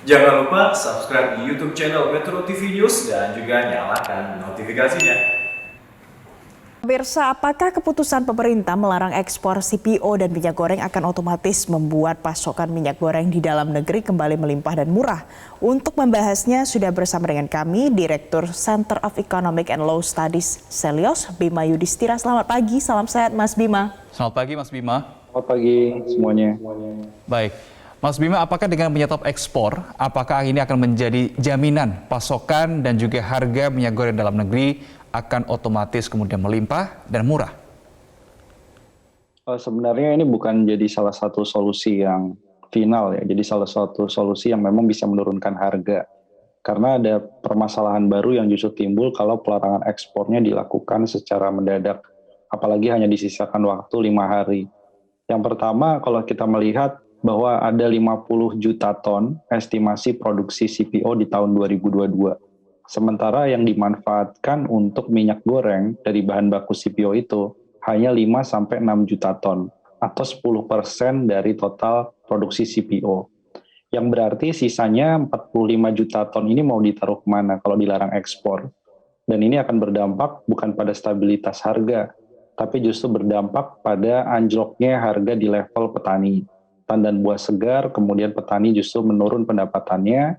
Jangan lupa subscribe di YouTube channel Metro TV News dan juga nyalakan notifikasinya. Pemirsa, apakah keputusan pemerintah melarang ekspor CPO dan minyak goreng akan otomatis membuat pasokan minyak goreng di dalam negeri kembali melimpah dan murah? Untuk membahasnya sudah bersama dengan kami Direktur Center of Economic and Law Studies Selyos, Bima Yudhistira. Selamat pagi, salam sehat Mas Bima. Selamat pagi Mas Bima. Selamat pagi semuanya. Baik, Mas Bima, apakah dengan menyetop ekspor, apakah ini akan menjadi jaminan pasokan dan juga harga minyak goreng dalam negeri akan otomatis kemudian melimpah dan murah? Sebenarnya ini bukan jadi salah satu solusi yang final ya, jadi salah satu solusi yang memang bisa menurunkan harga. Karena ada permasalahan baru yang justru timbul kalau pelarangan ekspornya dilakukan secara mendadak, apalagi hanya disisakan waktu 5 hari. Yang pertama, kalau kita melihat bahwa ada 50 juta ton estimasi produksi CPO di tahun 2022. Sementara yang dimanfaatkan untuk minyak goreng dari bahan baku CPO itu hanya 5-6 juta ton atau 10% dari total produksi CPO. Yang berarti sisanya 45 juta ton ini mau ditaruh kemana kalau dilarang ekspor. Dan ini akan berdampak bukan pada stabilitas harga, tapi justru berdampak pada anjloknya harga di level petani. Tandan buah segar, kemudian petani justru menurun pendapatannya,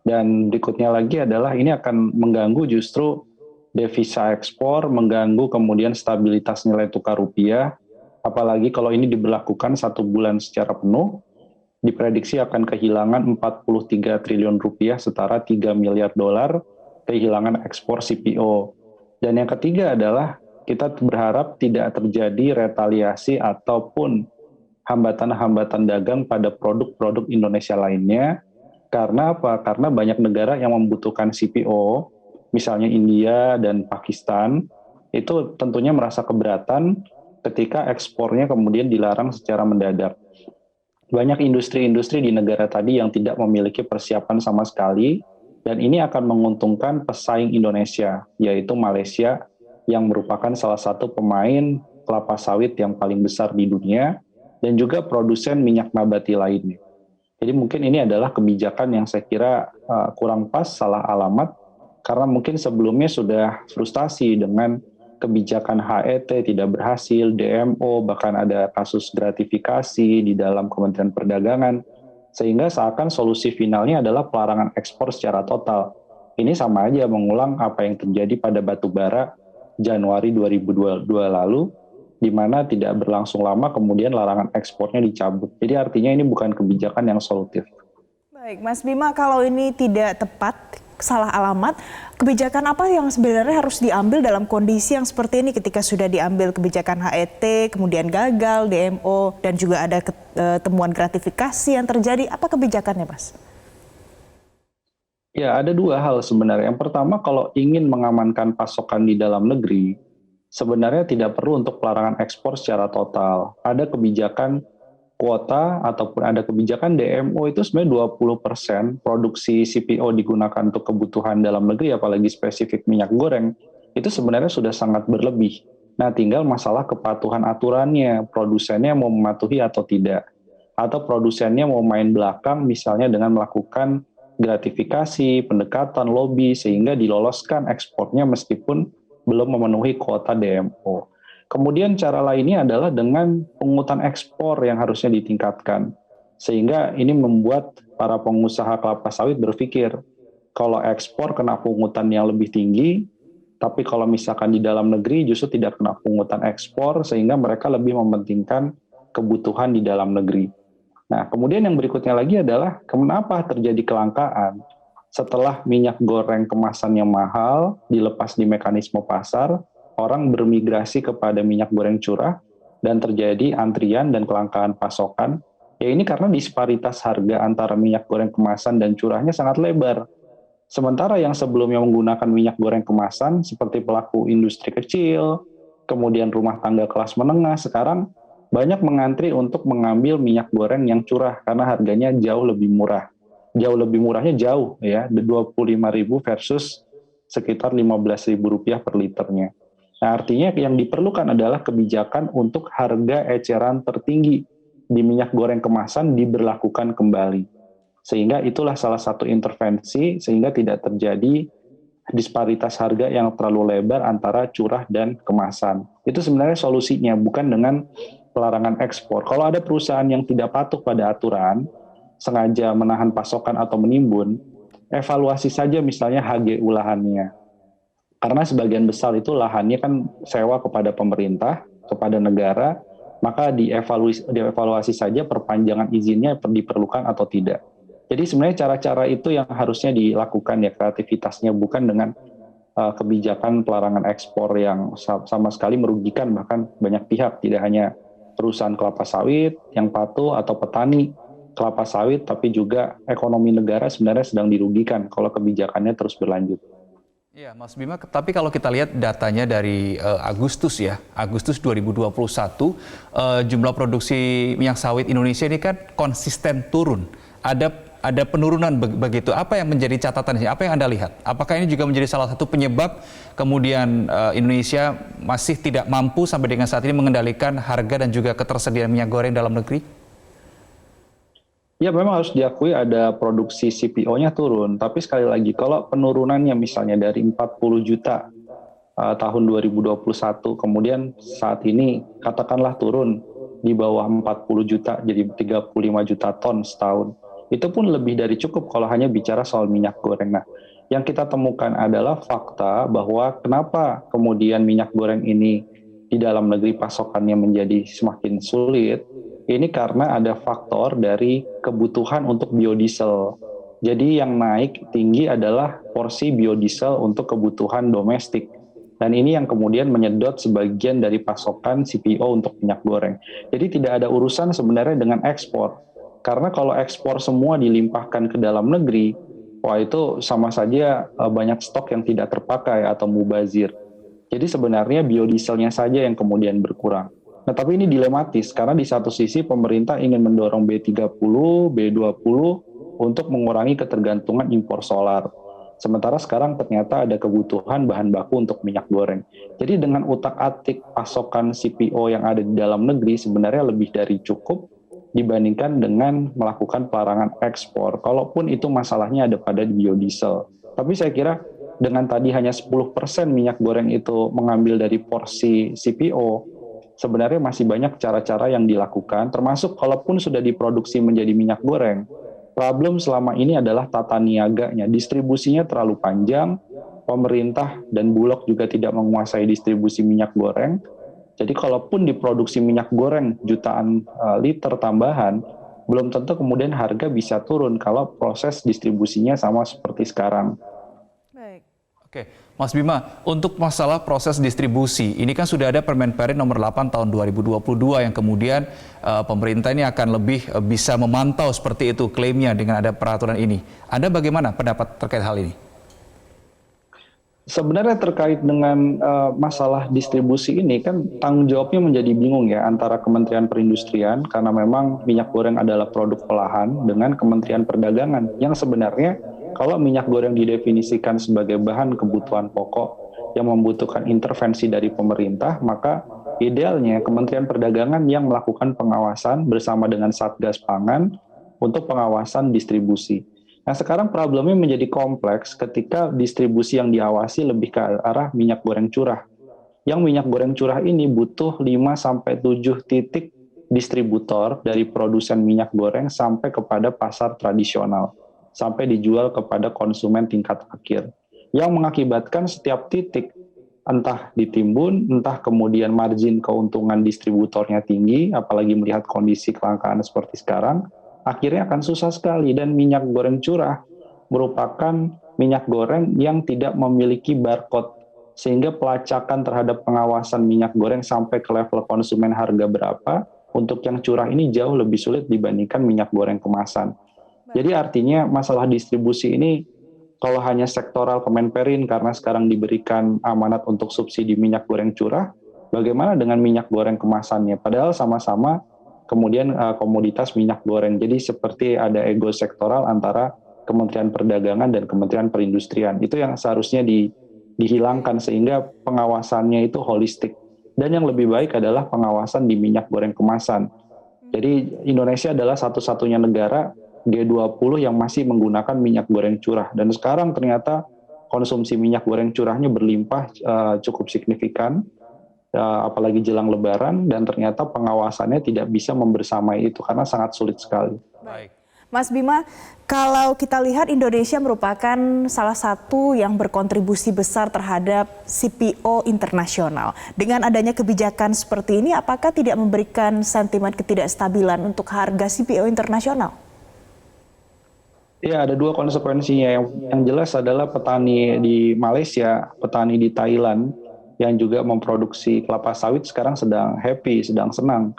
dan berikutnya lagi adalah ini akan mengganggu justru devisa ekspor, mengganggu kemudian stabilitas nilai tukar rupiah, apalagi kalau ini diberlakukan 1 bulan secara penuh, diprediksi akan kehilangan 43 triliun rupiah setara 3 miliar dolar kehilangan ekspor CPO. Dan yang ketiga adalah kita berharap tidak terjadi retaliasi ataupun hambatan-hambatan dagang pada produk-produk Indonesia lainnya. Karena apa? Karena banyak negara yang membutuhkan CPO, misalnya India dan Pakistan, itu tentunya merasa keberatan ketika ekspornya kemudian dilarang secara mendadak. Banyak industri-industri di negara tadi yang tidak memiliki persiapan sama sekali, dan ini akan menguntungkan pesaing Indonesia, yaitu Malaysia, yang merupakan salah satu pemain kelapa sawit yang paling besar di dunia, dan juga produsen minyak nabati lainnya. Jadi mungkin ini adalah kebijakan yang saya kira kurang pas, salah alamat, karena mungkin sebelumnya sudah frustasi dengan kebijakan HET tidak berhasil, DMO, bahkan ada kasus gratifikasi di dalam Kementerian Perdagangan, sehingga seakan solusi finalnya adalah pelarangan ekspor secara total. Ini sama aja mengulang apa yang terjadi pada batu bara Januari 2022 lalu, di mana tidak berlangsung lama kemudian larangan ekspornya dicabut. Jadi artinya ini bukan kebijakan yang solutif. Baik, Mas Bima, kalau ini tidak tepat, salah alamat, kebijakan apa yang sebenarnya harus diambil dalam kondisi yang seperti ini ketika sudah diambil kebijakan HET, kemudian gagal, DMO, dan juga ada temuan gratifikasi yang terjadi, apa kebijakannya, Mas? Ya, ada dua hal sebenarnya. Yang pertama, kalau ingin mengamankan pasokan di dalam negeri, sebenarnya tidak perlu untuk pelarangan ekspor secara total. Ada kebijakan kuota ataupun ada kebijakan DMO itu sebenarnya 20% produksi CPO digunakan untuk kebutuhan dalam negeri, apalagi spesifik minyak goreng, itu sebenarnya sudah sangat berlebih. Nah, tinggal masalah kepatuhan aturannya, produsennya mau mematuhi atau tidak. Atau produsennya mau main belakang misalnya dengan melakukan gratifikasi, pendekatan, lobby, sehingga diloloskan ekspornya meskipun belum memenuhi kuota DMO. Kemudian cara lainnya adalah dengan pungutan ekspor yang harusnya ditingkatkan. Sehingga ini membuat para pengusaha kelapa sawit berpikir, kalau ekspor kena pungutan yang lebih tinggi, tapi kalau misalkan di dalam negeri justru tidak kena pungutan ekspor, sehingga mereka lebih mementingkan kebutuhan di dalam negeri. Nah, kemudian yang berikutnya lagi adalah kenapa terjadi kelangkaan? Setelah minyak goreng kemasan yang mahal dilepas di mekanisme pasar, orang bermigrasi kepada minyak goreng curah dan terjadi antrian dan kelangkaan pasokan. Ya ini karena disparitas harga antara minyak goreng kemasan dan curahnya sangat lebar. Sementara yang sebelumnya menggunakan minyak goreng kemasan seperti pelaku industri kecil, kemudian rumah tangga kelas menengah, sekarang banyak mengantri untuk mengambil minyak goreng yang curah karena harganya jauh lebih murah. Jauh lebih murahnya jauh ya, 25.000 versus sekitar 15.000 rupiah per liternya. Nah, artinya yang diperlukan adalah kebijakan untuk harga eceran tertinggi di minyak goreng kemasan diberlakukan kembali. Sehingga itulah salah satu intervensi sehingga tidak terjadi disparitas harga yang terlalu lebar antara curah dan kemasan. Itu sebenarnya solusinya, bukan dengan pelarangan ekspor. Kalau ada perusahaan yang tidak patuh pada aturan, sengaja menahan pasokan atau menimbun, evaluasi saja misalnya HGU lahannya. Karena sebagian besar itu lahannya kan sewa kepada pemerintah, kepada negara, maka dievaluasi saja perpanjangan izinnya diperlukan atau tidak. Jadi sebenarnya cara-cara itu yang harusnya dilakukan ya, kreativitasnya, bukan dengan kebijakan pelarangan ekspor yang sama sekali merugikan bahkan banyak pihak, tidak hanya perusahaan kelapa sawit yang patuh atau petani kelapa sawit, tapi juga ekonomi negara sebenarnya sedang dirugikan kalau kebijakannya terus berlanjut. Iya, Mas Bima, tapi kalau kita lihat datanya dari Agustus 2021, jumlah produksi minyak sawit Indonesia ini kan konsisten turun. Ada penurunan begitu. Apa yang menjadi catatan ini? Apa yang Anda lihat? Apakah ini juga menjadi salah satu penyebab kemudian Indonesia masih tidak mampu sampai dengan saat ini mengendalikan harga dan juga ketersediaan minyak goreng dalam negeri? Ya memang harus diakui ada produksi CPO-nya turun, tapi sekali lagi kalau penurunannya misalnya dari 40 juta tahun 2021, kemudian saat ini katakanlah turun di bawah 40 juta jadi 35 juta ton setahun, itu pun lebih dari cukup kalau hanya bicara soal minyak goreng. Nah, yang kita temukan adalah fakta bahwa kenapa kemudian minyak goreng ini di dalam negeri pasokannya menjadi semakin sulit. Ini karena ada faktor dari kebutuhan untuk biodiesel. Jadi yang naik tinggi adalah porsi biodiesel untuk kebutuhan domestik. Dan ini yang kemudian menyedot sebagian dari pasokan CPO untuk minyak goreng. Jadi tidak ada urusan sebenarnya dengan ekspor. Karena kalau ekspor semua dilimpahkan ke dalam negeri, wah itu sama saja banyak stok yang tidak terpakai atau mubazir. Jadi sebenarnya biodieselnya saja yang kemudian berkurang. Nah, tapi ini dilematis karena di satu sisi pemerintah ingin mendorong B30, B20 untuk mengurangi ketergantungan impor solar. Sementara sekarang ternyata ada kebutuhan bahan baku untuk minyak goreng. Jadi dengan utak-atik pasokan CPO yang ada di dalam negeri sebenarnya lebih dari cukup dibandingkan dengan melakukan pelarangan ekspor. Kalaupun itu masalahnya ada pada biodiesel. Tapi saya kira dengan tadi hanya 10% minyak goreng itu mengambil dari porsi CPO, sebenarnya masih banyak cara-cara yang dilakukan, termasuk kalaupun sudah diproduksi menjadi minyak goreng, problem selama ini adalah tata niaganya. Distribusinya terlalu panjang, pemerintah dan Bulog juga tidak menguasai distribusi minyak goreng. Jadi kalaupun diproduksi minyak goreng jutaan liter tambahan, belum tentu kemudian harga bisa turun kalau proses distribusinya sama seperti sekarang. Baik. Oke, Mas Bima, untuk masalah proses distribusi, ini kan sudah ada Permen Perin nomor 8 tahun 2022 yang kemudian pemerintah ini akan lebih bisa memantau seperti itu klaimnya dengan ada peraturan ini. Anda bagaimana pendapat terkait hal ini? Sebenarnya terkait dengan masalah distribusi ini kan tanggung jawabnya menjadi bingung ya antara Kementerian Perindustrian karena memang minyak goreng adalah produk olahan dengan Kementerian Perdagangan yang sebenarnya kalau minyak goreng didefinisikan sebagai bahan kebutuhan pokok yang membutuhkan intervensi dari pemerintah, maka idealnya Kementerian Perdagangan yang melakukan pengawasan bersama dengan Satgas Pangan untuk pengawasan distribusi. Nah sekarang problemnya menjadi kompleks ketika distribusi yang diawasi lebih ke arah minyak goreng curah. Yang minyak goreng curah ini butuh 5-7 titik distributor dari produsen minyak goreng sampai kepada pasar tradisional, sampai dijual kepada konsumen tingkat akhir. Yang mengakibatkan setiap titik entah ditimbun, entah kemudian margin keuntungan distributornya tinggi, apalagi melihat kondisi kelangkaan seperti sekarang, akhirnya akan susah sekali. Dan minyak goreng curah merupakan minyak goreng yang tidak memiliki barcode, sehingga pelacakan terhadap pengawasan minyak goreng sampai ke level konsumen harga berapa, untuk yang curah ini jauh lebih sulit dibandingkan minyak goreng kemasan. Jadi artinya masalah distribusi ini kalau hanya sektoral Kemenperin karena sekarang diberikan amanat untuk subsidi minyak goreng curah, bagaimana dengan minyak goreng kemasannya? Padahal sama-sama kemudian komoditas minyak goreng. Jadi seperti ada ego sektoral antara Kementerian Perdagangan dan Kementerian Perindustrian. Itu yang seharusnya dihilangkan sehingga pengawasannya itu holistik. Dan yang lebih baik adalah pengawasan di minyak goreng kemasan. Jadi Indonesia adalah satu-satunya negara G20 yang masih menggunakan minyak goreng curah. Dan sekarang ternyata konsumsi minyak goreng curahnya berlimpah cukup signifikan, apalagi jelang Lebaran, dan ternyata pengawasannya tidak bisa membersamai itu karena sangat sulit sekali. Baik. Mas Bima, kalau kita lihat Indonesia merupakan salah satu yang berkontribusi besar terhadap CPO internasional. Dengan adanya kebijakan seperti ini, apakah tidak memberikan sentimen ketidakstabilan untuk harga CPO internasional? Ya, ada dua konsekuensinya. Yang jelas adalah petani di Malaysia, petani di Thailand, yang juga memproduksi kelapa sawit sekarang sedang happy, sedang senang.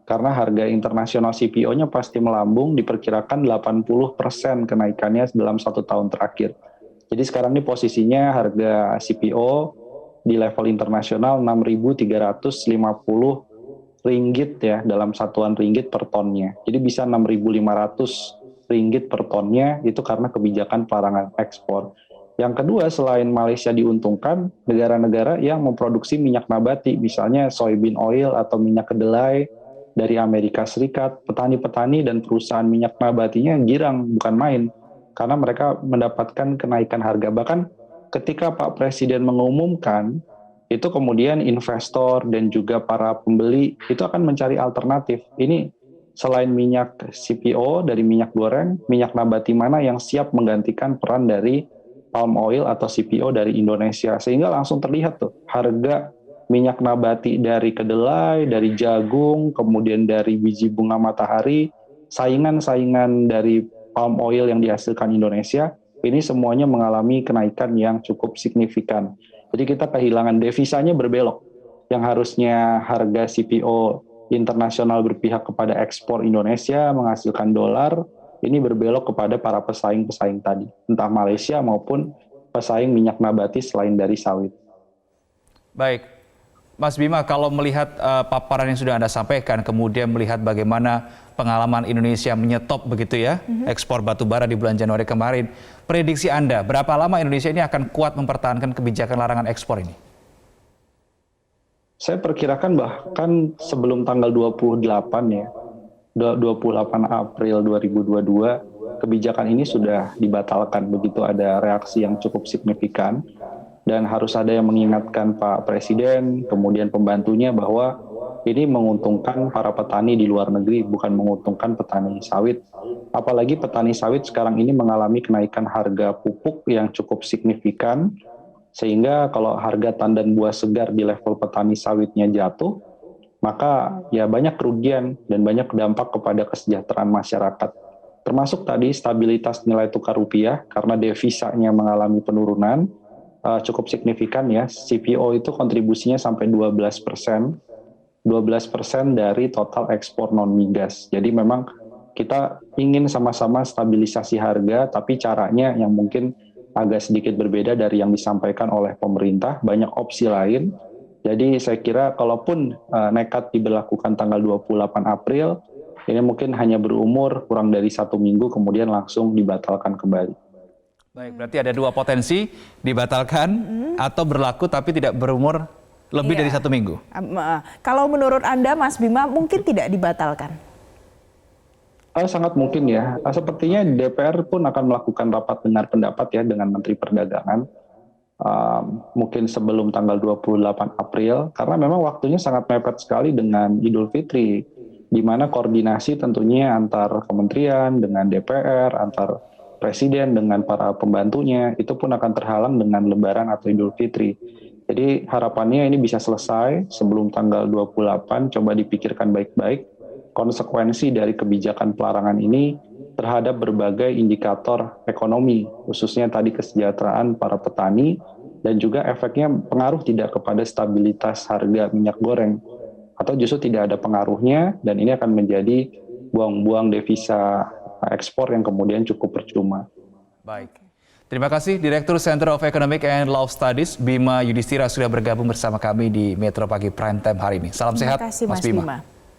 Karena harga internasional CPO-nya pasti melambung, diperkirakan 80% kenaikannya dalam 1 tahun terakhir. Jadi sekarang ini posisinya harga CPO di level internasional 6.350 ringgit ya, dalam satuan ringgit per tonnya. Jadi bisa 6.500 ringgit per tonnya, itu karena kebijakan pelarangan ekspor. Yang kedua, selain Malaysia diuntungkan, negara-negara yang memproduksi minyak nabati, misalnya soybean oil atau minyak kedelai, dari Amerika Serikat, petani-petani dan perusahaan minyak nabatinya girang, bukan main. Karena mereka mendapatkan kenaikan harga. Bahkan ketika Pak Presiden mengumumkan, itu kemudian investor dan juga para pembeli itu akan mencari alternatif. Ini selain minyak CPO dari minyak goreng, minyak nabati mana yang siap menggantikan peran dari palm oil atau CPO dari Indonesia. Sehingga langsung terlihat tuh harga minyak nabati dari kedelai, dari jagung, kemudian dari biji bunga matahari, saingan-saingan dari palm oil yang dihasilkan Indonesia, ini semuanya mengalami kenaikan yang cukup signifikan. Jadi kita kehilangan devisanya berbelok. Yang harusnya harga CPO internasional berpihak kepada ekspor Indonesia, menghasilkan dolar, ini berbelok kepada para pesaing-pesaing tadi, entah Malaysia maupun pesaing minyak nabati selain dari sawit. Baik. Mas Bima, kalau melihat paparan yang sudah Anda sampaikan, kemudian melihat bagaimana pengalaman Indonesia menyetop begitu ya, ekspor batu bara di bulan Januari kemarin, prediksi Anda, berapa lama Indonesia ini akan kuat mempertahankan kebijakan larangan ekspor ini? Saya perkirakan bahkan sebelum tanggal 28 ya, 28 April 2022, kebijakan ini sudah dibatalkan, begitu ada reaksi yang cukup signifikan. Dan harus ada yang mengingatkan Pak Presiden, kemudian pembantunya bahwa ini menguntungkan para petani di luar negeri, bukan menguntungkan petani sawit. Apalagi petani sawit sekarang ini mengalami kenaikan harga pupuk yang cukup signifikan, sehingga kalau harga tandan buah segar di level petani sawitnya jatuh, maka ya banyak kerugian dan banyak dampak kepada kesejahteraan masyarakat. Termasuk tadi stabilitas nilai tukar rupiah, karena devisanya mengalami penurunan, cukup signifikan ya. CPO itu kontribusinya sampai 12% dari total ekspor non-migas. Jadi memang kita ingin sama-sama stabilisasi harga, tapi caranya yang mungkin agak sedikit berbeda dari yang disampaikan oleh pemerintah, banyak opsi lain. Jadi saya kira kalaupun nekat diberlakukan tanggal 28 April, ini mungkin hanya berumur kurang dari 1 minggu, kemudian langsung dibatalkan kembali. Baik, berarti ada dua potensi, dibatalkan atau berlaku tapi tidak berumur lebih dari 1 minggu. Kalau menurut Anda, Mas Bima, mungkin tidak dibatalkan? Sangat mungkin ya. Sepertinya DPR pun akan melakukan rapat dengar pendapat ya dengan Menteri Perdagangan. Mungkin sebelum tanggal 28 April, karena memang waktunya sangat mepet sekali dengan Idul Fitri, di mana koordinasi tentunya antar kementerian dengan DPR, antar Presiden dengan para pembantunya, itu pun akan terhalang dengan Lebaran atau Idul Fitri. Jadi harapannya ini bisa selesai sebelum tanggal 28, coba dipikirkan baik-baik konsekuensi dari kebijakan pelarangan ini terhadap berbagai indikator ekonomi, khususnya tadi kesejahteraan para petani, dan juga efeknya pengaruh tidak kepada stabilitas harga minyak goreng, atau justru tidak ada pengaruhnya, dan ini akan menjadi buang-buang devisa ekspor yang kemudian cukup percuma. Baik. Terima kasih Direktur Center of Economic and Law Studies Bima Yudhistira sudah bergabung bersama kami di Metro Pagi Prime Time hari ini. Salam sehat, Terima kasih, Mas Bima.